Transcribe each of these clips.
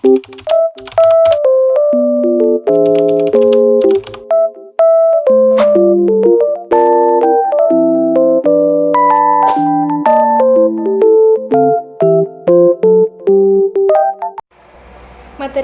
Materi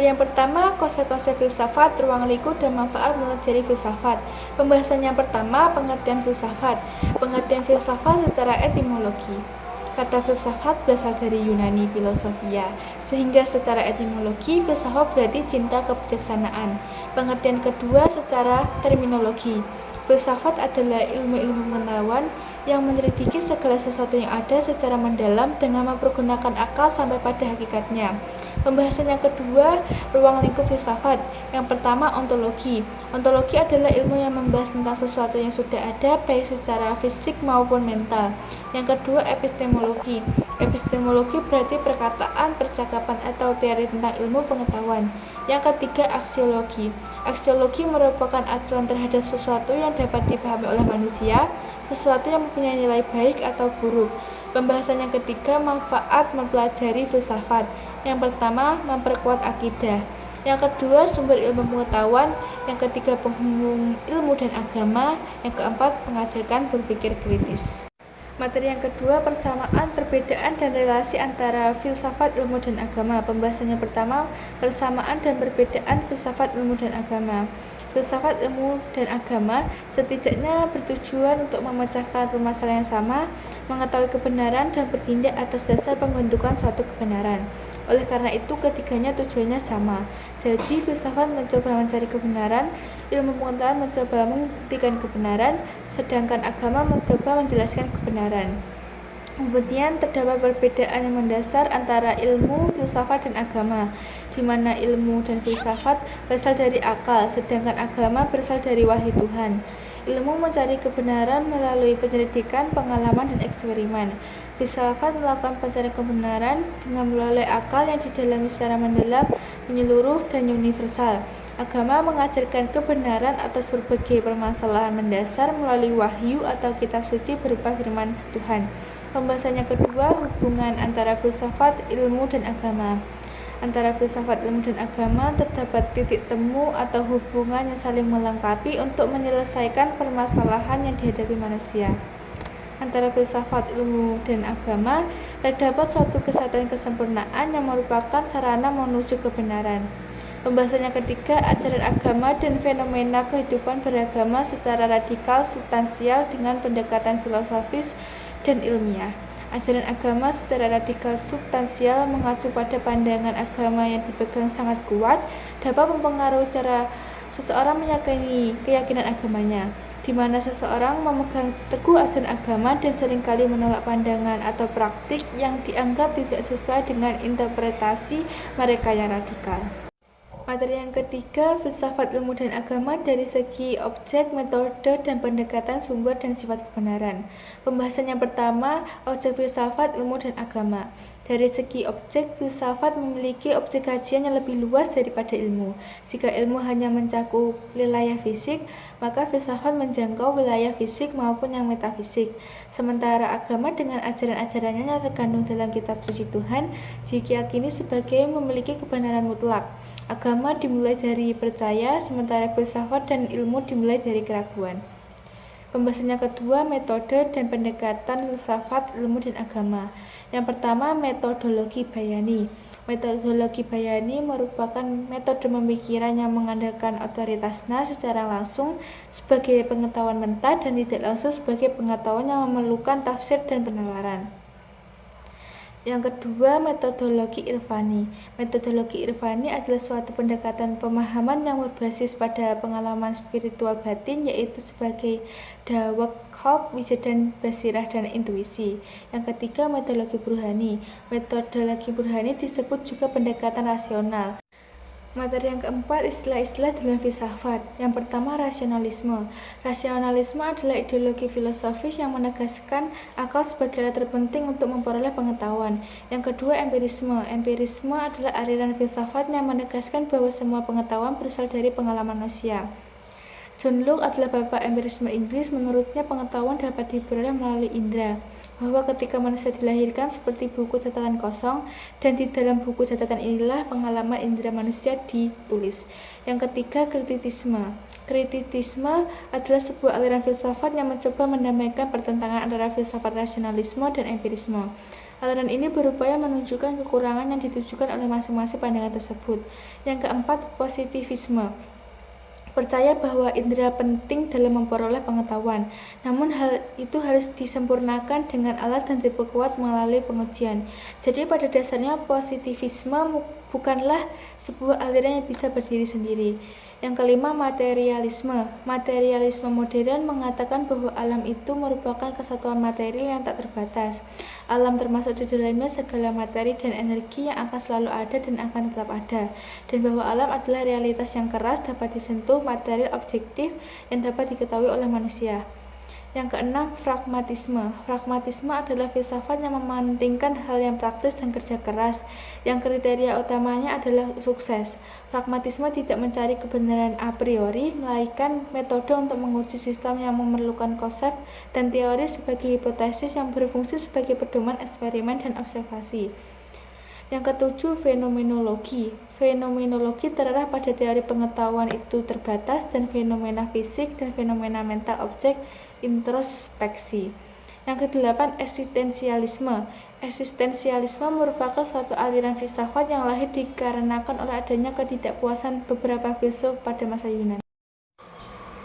yang pertama, konsep-konsep filsafat, ruang lingkup, dan manfaat mempelajari filsafat. Pembahasan yang pertama, pengertian filsafat. Pengertian filsafat secara etimologi. Kata filsafat berasal dari Yunani filosofia, sehingga secara etimologi, filsafat berarti cinta kebijaksanaan. Pengertian kedua secara terminologi. Filsafat adalah ilmu-ilmu pengetahuan yang menyelidiki segala sesuatu yang ada secara mendalam dengan mempergunakan akal sampai pada hakikatnya. Pembahasan yang kedua, ruang lingkup filsafat. Yang pertama, ontologi. Ontologi adalah ilmu yang membahas tentang sesuatu yang sudah ada, baik secara fisik maupun mental. Yang kedua, epistemologi. Epistemologi berarti perkataan, percakapan, atau teori tentang ilmu pengetahuan. Yang ketiga, aksiologi. Aksiologi merupakan acuan terhadap sesuatu yang dapat dipahami oleh manusia, sesuatu yang mempunyai nilai baik atau buruk. Pembahasan yang ketiga, manfaat mempelajari filsafat. Yang pertama, memperkuat akidah. Yang kedua, sumber ilmu pengetahuan. Yang ketiga, penghubung ilmu dan agama. Yang keempat, mengajarkan berpikir kritis. Materi yang kedua, persamaan, perbedaan, dan relasi antara filsafat, ilmu, dan agama. Pembahasan yang pertama, persamaan dan perbedaan filsafat, ilmu, dan agama. Filsafat, ilmu, dan agama setidaknya bertujuan untuk memecahkan permasalahan yang sama, mengetahui kebenaran, dan bertindak atas dasar pembentukan suatu kebenaran. Oleh karena itu, ketiganya tujuannya sama. Jadi, filsafat mencoba mencari kebenaran, ilmu pengetahuan mencoba membuktikan kebenaran, sedangkan agama mencoba menjelaskan kebenaran. Kemudian terdapat perbedaan yang mendasar antara ilmu, filsafat, dan agama, di mana ilmu dan filsafat berasal dari akal, sedangkan agama berasal dari wahyu Tuhan. Ilmu mencari kebenaran melalui penyelidikan, pengalaman, dan eksperimen. Filsafat melakukan pencarian kebenaran dengan melalui akal yang didalami secara mendalam, menyeluruh, dan universal. Agama mengajarkan kebenaran atas berbagai permasalahan mendasar melalui wahyu atau kitab suci berupa firman Tuhan. Pembahasan yang kedua, hubungan antara filsafat, ilmu, dan agama. Antara filsafat, ilmu, dan agama terdapat titik temu atau hubungan yang saling melengkapi untuk menyelesaikan permasalahan yang dihadapi manusia. Antara filsafat, ilmu, dan agama terdapat suatu kesatuan kesempurnaan yang merupakan sarana menuju kebenaran. Pembahasan yang ketiga, ajaran agama dan fenomena kehidupan beragama secara radikal substansial dengan pendekatan filosofis dan ilmiah. Ajaran agama secara radikal substansial mengacu pada pandangan agama yang dipegang sangat kuat, dapat mempengaruhi cara seseorang meyakini keyakinan agamanya, di mana seseorang memegang teguh ajaran agama dan seringkali menolak pandangan atau praktik yang dianggap tidak sesuai dengan interpretasi mereka yang radikal. Materi yang ketiga, filsafat, ilmu, dan agama dari segi objek, metode, dan pendekatan sumber dan sifat kebenaran. Pembahasan yang pertama, objek filsafat, ilmu, dan agama. Dari segi objek, filsafat memiliki objek kajian yang lebih luas daripada ilmu. Jika ilmu hanya mencakup wilayah fisik, maka filsafat menjangkau wilayah fisik maupun yang metafisik. Sementara agama dengan ajaran-ajarannya yang terkandung dalam kitab suci Tuhan diyakini sebagai memiliki kebenaran mutlak. Agama dimulai dari percaya, sementara filsafat dan ilmu dimulai dari keraguan. Pembahasan yang kedua, metode dan pendekatan filsafat, ilmu, dan agama. Yang pertama, metodologi bayani. Metodologi bayani merupakan metode pemikiran yang mengandalkan otoritasnya secara langsung sebagai pengetahuan mentah dan tidak langsung sebagai pengetahuan yang memerlukan tafsir dan penalaran. Yang kedua, metodologi irfani. Metodologi irfani adalah suatu pendekatan pemahaman yang berbasis pada pengalaman spiritual batin, yaitu sebagai dawak qalb, wijadan, basirah, dan intuisi. Yang ketiga, metodologi burhani. Metodologi burhani disebut juga pendekatan rasional. Materi yang keempat, istilah-istilah dalam filsafat. Yang pertama, rasionalisme. Rasionalisme adalah ideologi filosofis yang menegaskan akal sebagai alat terpenting untuk memperoleh pengetahuan. Yang kedua, empirisme. Empirisme adalah aliran filsafat yang menegaskan bahwa semua pengetahuan berasal dari pengalaman manusia. John Locke adalah bapak empirisme Inggris. Menurutnya, pengetahuan dapat diperoleh melalui indera. bahwa ketika manusia dilahirkan seperti buku catatan kosong, dan di dalam buku catatan inilah pengalaman indera manusia ditulis. Yang ketiga, kritisisme. Kritisisme adalah sebuah aliran filsafat yang mencoba mendamaikan pertentangan antara filsafat rasionalisme dan empirisme. Aliran ini berupaya menunjukkan kekurangan yang ditujukan oleh masing-masing pandangan tersebut. Yang keempat, positivisme. Percaya bahwa indera penting dalam memperoleh pengetahuan, namun hal itu harus disempurnakan dengan alat dan diperkuat melalui pengujian. Jadi pada dasarnya positivisme bukanlah sebuah aliran yang bisa berdiri sendiri. Yang kelima, materialisme. Materialisme modern mengatakan bahwa alam itu merupakan kesatuan materi yang tak terbatas. Alam termasuk di dalamnya segala materi dan energi yang akan selalu ada dan akan tetap ada. Dan bahwa alam adalah realitas yang keras, dapat disentuh, material objektif yang dapat diketahui oleh manusia. Yang keenam, pragmatisme. Pragmatisme adalah filsafat yang mementingkan hal yang praktis dan kerja keras, yang kriteria utamanya adalah sukses. Pragmatisme tidak mencari kebenaran a priori, melainkan metode untuk menguji sistem yang memerlukan konsep dan teori sebagai hipotesis yang berfungsi sebagai pedoman eksperimen dan observasi. Yang ketujuh, fenomenologi. Fenomenologi terarah pada teori pengetahuan itu terbatas dan fenomena fisik dan fenomena mental objek introspeksi. Yang kedelapan, eksistensialisme. Eksistensialisme merupakan suatu aliran filsafat yang lahir dikarenakan oleh adanya ketidakpuasan beberapa filsuf pada masa Yunani.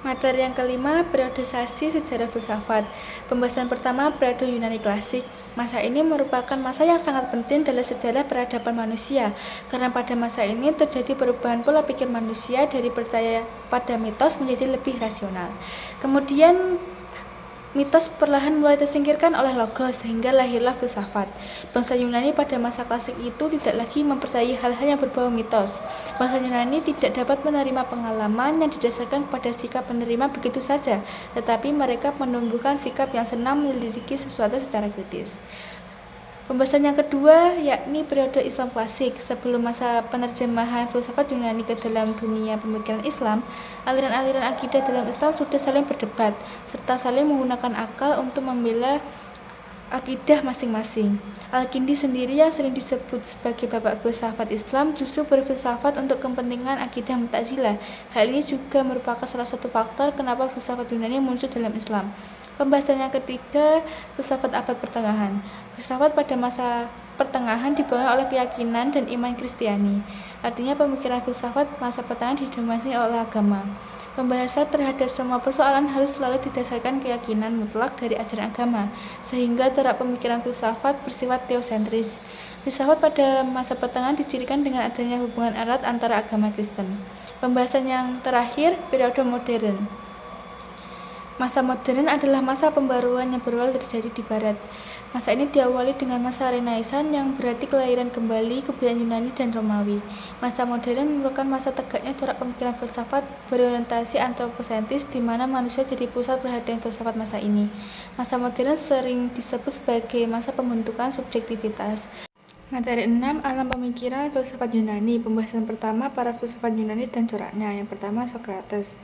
Materi yang kelima, periodisasi sejarah filsafat. Pembahasan pertama, periode Yunani klasik. Masa ini merupakan masa yang sangat penting dalam sejarah peradaban manusia, karena pada masa ini terjadi perubahan pola pikir manusia dari percaya pada mitos menjadi lebih rasional. Kemudian mitos perlahan mulai tersingkirkan oleh logos, sehingga lahirlah filsafat. Bangsa Yunani pada masa klasik itu tidak lagi mempercayai hal-hal yang berbau mitos. Bangsa Yunani tidak dapat menerima pengalaman yang didasarkan pada sikap penerima begitu saja, tetapi mereka menumbuhkan sikap yang senang menyelidiki sesuatu secara kritis. Pembahasan yang kedua yakni periode Islam klasik. Sebelum masa penerjemahan filsafat Yunani ke dalam dunia pemikiran Islam, aliran-aliran akidah dalam Islam sudah saling berdebat serta saling menggunakan akal untuk membela akidah masing-masing. Al-Kindi sendiri yang sering disebut sebagai bapak filsafat Islam justru berfilsafat untuk kepentingan akidah Mu'tazilah. Hal ini juga merupakan salah satu faktor kenapa filsafat Yunani muncul dalam Islam. Pembahasan yang ketiga, filsafat abad pertengahan. Filsafat pada masa pertengahan dibangun oleh keyakinan dan iman Kristiani. Artinya pemikiran filsafat masa pertengahan didominasi oleh agama. Pembahasan terhadap semua persoalan harus selalu didasarkan keyakinan mutlak dari ajaran agama, sehingga cara pemikiran filsafat bersifat teosentris. Filsafat pada masa pertengahan dicirikan dengan adanya hubungan erat antara agama Kristen. Pembahasan yang terakhir, periode modern. Masa modern adalah masa pembaruan yang berawal terjadi di Barat. Masa ini diawali dengan masa Renaissance yang berarti kelahiran kembali kebudayaan Yunani dan Romawi. Masa modern merupakan masa tegaknya corak pemikiran filsafat berorientasi antroposentris di mana manusia jadi pusat perhatian filsafat masa ini. Masa modern sering disebut sebagai masa pembentukan subjektivitas. Materi 6, alam pemikiran filsafat Yunani. Pembahasan pertama, para filsafat Yunani dan coraknya. Yang pertama, Sokrates.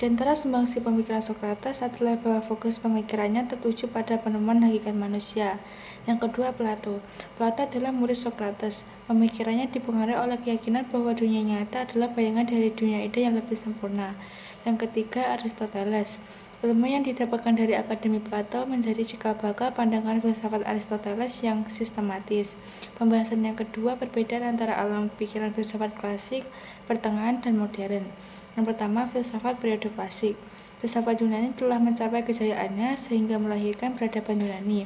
Di antara sumbangsi pemikiran Sokrates adalah bahwa fokus pemikirannya tertuju pada penemuan hakikat manusia. Yang kedua, Plato. Plato adalah murid Sokrates. Pemikirannya dipengaruhi oleh keyakinan bahwa dunia nyata adalah bayangan dari dunia ide yang lebih sempurna. Yang ketiga, Aristoteles. Ilmu yang didapatkan dari Akademi Plato menjadi cikal bakal pandangan filsafat Aristoteles yang sistematis. Pembahasan yang kedua, perbedaan antara alam pikiran filsafat klasik, pertengahan, dan modern. Yang pertama, filsafat periode klasik. Filsafat Yunani telah mencapai kejayaannya sehingga melahirkan peradaban Yunani.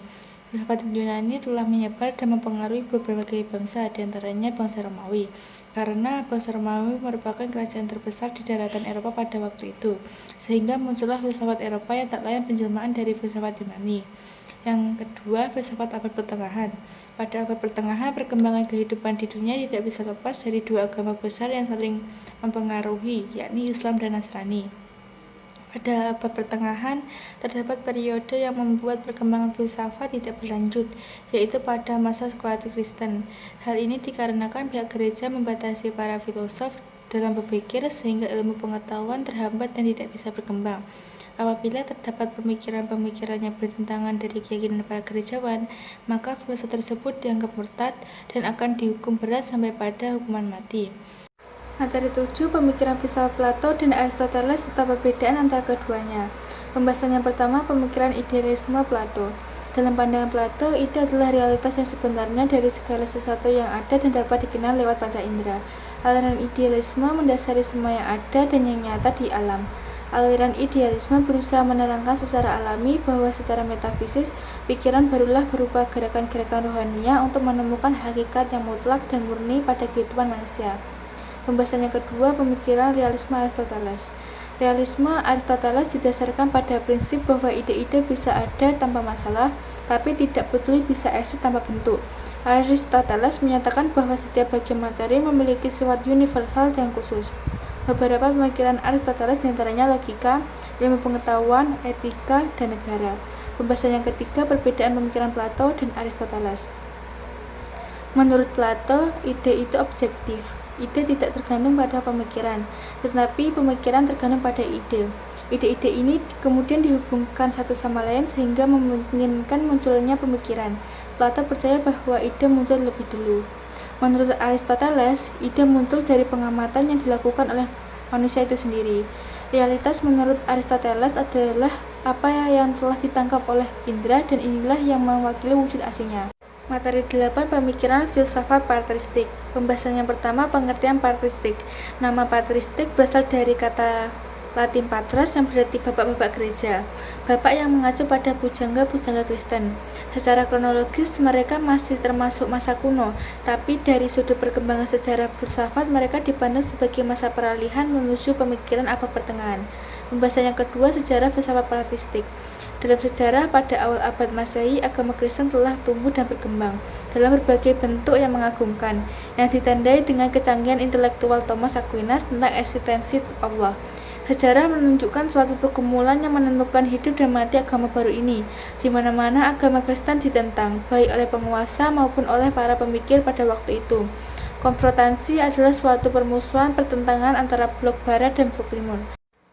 Filsafat Yunani telah menyebar dan mempengaruhi berbagai bangsa, diantaranya bangsa Romawi, karena bangsa Romawi merupakan kerajaan terbesar di daratan Eropa pada waktu itu, sehingga muncullah filsafat Eropa yang tak lain penjelmaan dari filsafat Yunani. Yang kedua, filsafat abad pertengahan. Pada abad pertengahan, perkembangan kehidupan di dunia tidak bisa lepas dari dua agama besar yang saling mempengaruhi, yakni Islam dan Nasrani. Pada abad pertengahan, terdapat periode yang membuat perkembangan filsafat tidak berlanjut, yaitu pada masa skolatik Kristen. Hal ini dikarenakan pihak gereja membatasi para filosof dalam berpikir sehingga ilmu pengetahuan terhambat dan tidak bisa berkembang. Apabila terdapat pemikiran-pemikiran yang bertentangan dari keyakinan para gerejawan, maka filsuf tersebut dianggap murtad dan akan dihukum berat sampai pada hukuman mati. Materi 7, pemikiran filsafat Plato dan Aristoteles serta perbedaan antara keduanya. Pembahasan yang pertama, pemikiran idealisme Plato. Dalam pandangan Plato, ide adalah realitas yang sebenarnya dari segala sesuatu yang ada dan dapat dikenal lewat panca indera. Aliran idealisme mendasari semua yang ada dan yang nyata di alam. Aliran idealisme berusaha menerangkan secara alami bahwa secara metafisis, pikiran barulah berupa gerakan-gerakan rohania untuk menemukan hakikat yang mutlak dan murni pada kehidupan manusia. Pembahasan yang kedua, pemikiran realisme Aristoteles. Realisme Aristoteles didasarkan pada prinsip bahwa ide-ide bisa ada tanpa masalah, tapi tidak betul bisa eksis tanpa bentuk. Aristoteles menyatakan bahwa setiap bagian materi memiliki sifat universal dan khusus. Beberapa pemikiran Aristoteles diantaranya logika, ilmu pengetahuan, etika, dan negara. Pembahasan yang ketiga, perbedaan pemikiran Plato dan Aristoteles. Menurut Plato, ide itu objektif. Ide tidak tergantung pada pemikiran, tetapi pemikiran tergantung pada ide. Ide-ide ini kemudian dihubungkan satu sama lain sehingga memungkinkan munculnya pemikiran. Plato percaya bahwa ide muncul lebih dulu. Menurut Aristoteles, ide muncul dari pengamatan yang dilakukan oleh manusia itu sendiri. Realitas menurut Aristoteles adalah apa yang telah ditangkap oleh indera dan inilah yang mewakili wujud aslinya. Materi 8, pemikiran filsafat patristik. Pembahasan yang pertama, pengertian patristik. Nama patristik berasal dari kata Latin patras yang berarti bapak-bapak gereja, bapak yang mengacu pada pujangga-pujangga Kristen. Secara kronologis mereka masih termasuk masa kuno, tapi dari sudut perkembangan sejarah filsafat mereka dipandang sebagai masa peralihan menuju pemikiran abad pertengahan. Pembahasan yang kedua, sejarah filsafat patristik. Dalam sejarah, pada awal abad Masehi, agama Kristen telah tumbuh dan berkembang dalam berbagai bentuk yang mengagumkan, yang ditandai dengan kecanggihan intelektual Thomas Aquinas tentang eksistensi Allah. Sejarah menunjukkan suatu pergumulan yang menentukan hidup dan mati agama baru ini, di mana-mana agama Kristen ditentang, baik oleh penguasa maupun oleh para pemikir pada waktu itu. Konfrontasi adalah suatu permusuhan pertentangan antara blok barat dan blok timur.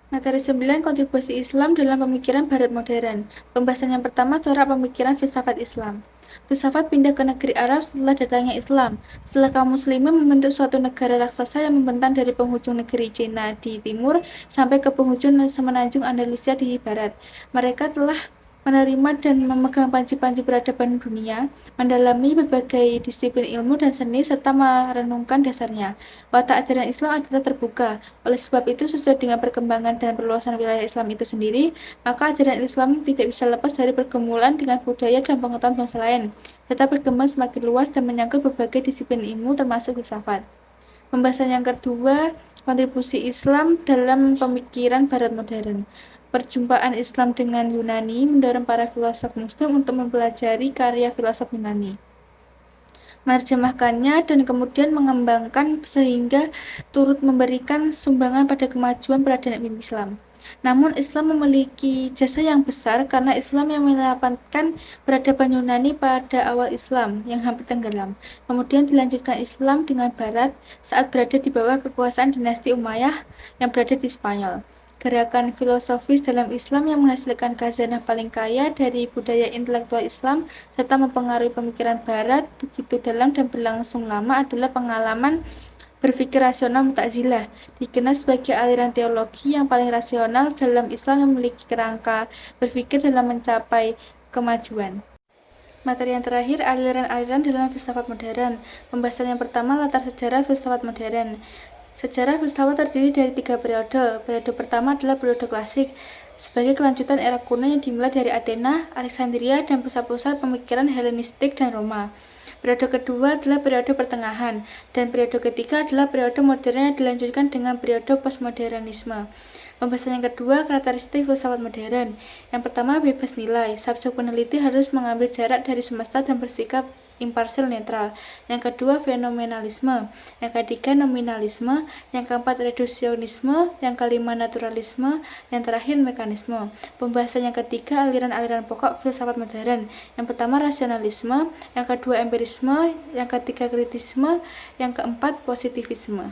Materi 9, kontribusi Islam dalam pemikiran barat modern. Pembahasan yang pertama, corak pemikiran filsafat Islam. Filsafat pindah ke negeri Arab setelah datangnya Islam. Setelah kaum muslimin membentuk suatu negara raksasa yang membentang dari penghujung negeri Cina di timur sampai ke penghujung semenanjung Andalusia di barat. Mereka telah menerima dan memegang panji-panji peradaban dunia, mendalami berbagai disiplin ilmu dan seni, serta merenungkan dasarnya. Watak ajaran Islam adalah terbuka. Oleh sebab itu, sesuai dengan perkembangan dan perluasan wilayah Islam itu sendiri, maka ajaran Islam tidak bisa lepas dari pergumulan dengan budaya dan pengetahuan bangsa lain, serta berkembang semakin luas dan menyangkut berbagai disiplin ilmu termasuk filsafat. Pembahasan yang kedua, kontribusi Islam dalam pemikiran barat modern. Perjumpaan Islam dengan Yunani mendorong para filosof Muslim untuk mempelajari karya filosof Yunani, menerjemahkannya dan kemudian mengembangkan sehingga turut memberikan sumbangan pada kemajuan peradaban Islam. Namun Islam memiliki jasa yang besar karena Islam yang menyelamatkan peradaban Yunani pada awal Islam yang hampir tenggelam. Kemudian dilanjutkan Islam dengan Barat saat berada di bawah kekuasaan dinasti Umayyah yang berada di Spanyol. Gerakan filosofis dalam Islam yang menghasilkan khazanah paling kaya dari budaya intelektual Islam serta mempengaruhi pemikiran Barat begitu dalam dan berlangsung lama adalah pengalaman berpikir rasional Mu'tazilah, dikenal sebagai aliran teologi yang paling rasional dalam Islam yang memiliki kerangka berpikir dalam mencapai kemajuan. Materi yang terakhir, aliran-aliran dalam filsafat modern. Pembahasan yang pertama, latar sejarah filsafat modern. Sejarah filsafat terdiri dari 3 periode. Periode pertama adalah periode klasik, sebagai kelanjutan era kuno yang dimulai dari Athena, Alexandria, dan pusat-pusat pemikiran Helenistik dan Roma. Periode kedua adalah periode pertengahan, dan periode ketiga adalah periode modern yang dilanjutkan dengan periode postmodernisme. Pembahasan yang kedua, karakteristik filsafat modern. Yang pertama, bebas nilai. Subjek peneliti harus mengambil jarak dari semesta dan bersikap imparsial netral. Yang kedua, fenomenalisme. Yang ketiga, nominalisme. Yang keempat, reduksionisme. Yang kelima, naturalisme. Yang terakhir, mekanisme. Pembahasan yang ketiga, aliran-aliran pokok filsafat modern. Yang pertama, rasionalisme. Yang kedua, empirisme. Yang ketiga, kritisme. Yang keempat, positivisme.